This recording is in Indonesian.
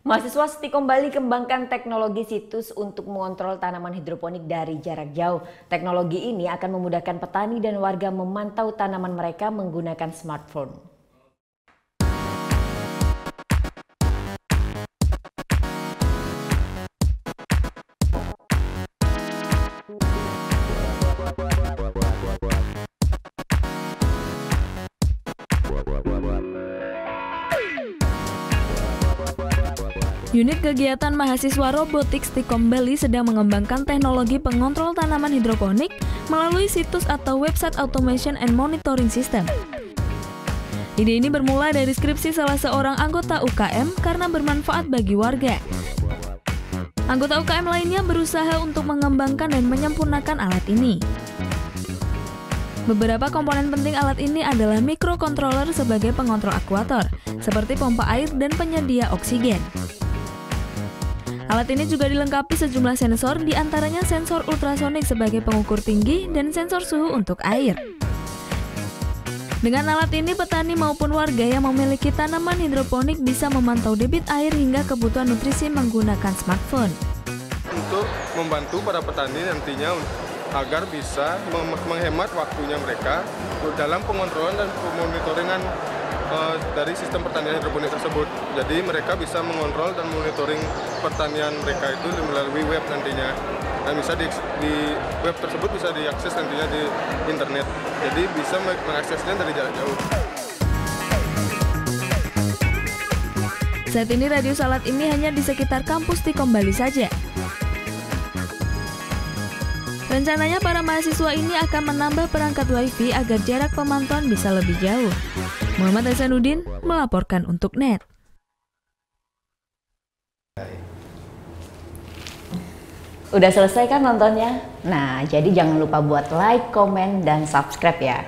Mahasiswa Stikom Bali kembangkan teknologi situs untuk mengontrol tanaman hidroponik dari jarak jauh. Teknologi ini akan memudahkan petani dan warga memantau tanaman mereka menggunakan smartphone. Unit kegiatan mahasiswa robotik Stikom Bali sedang mengembangkan teknologi pengontrol tanaman hidroponik melalui situs atau website automation and monitoring system. Ide ini bermula dari skripsi salah seorang anggota UKM karena bermanfaat bagi warga. Anggota UKM lainnya berusaha untuk mengembangkan dan menyempurnakan alat ini. Beberapa komponen penting alat ini adalah microcontroller sebagai pengontrol akuator, seperti pompa air dan penyedia oksigen. Alat ini juga dilengkapi sejumlah sensor, diantaranya sensor ultrasonik sebagai pengukur tinggi dan sensor suhu untuk air. Dengan alat ini, petani maupun warga yang memiliki tanaman hidroponik bisa memantau debit air hingga kebutuhan nutrisi menggunakan smartphone. Untuk membantu para petani nantinya agar bisa menghemat waktunya mereka dalam pengontrolan dan pemonitoringan dari sistem pertanian hidroponik tersebut. Jadi mereka bisa mengontrol dan monitoring pertanian mereka itu melalui web nantinya. Dan bisa di web tersebut bisa diakses nantinya di internet. Jadi bisa mengaksesnya dari jarak jauh. Saat ini radius alat ini hanya di sekitar kampus Stikom Bali saja. Rencananya para mahasiswa ini akan menambah perangkat WiFi agar jarak pemantauan bisa lebih jauh. Muhammad Hasanuddin melaporkan untuk NET. Udah selesai kan nontonnya? Nah, jadi jangan lupa buat like, komen, dan subscribe ya.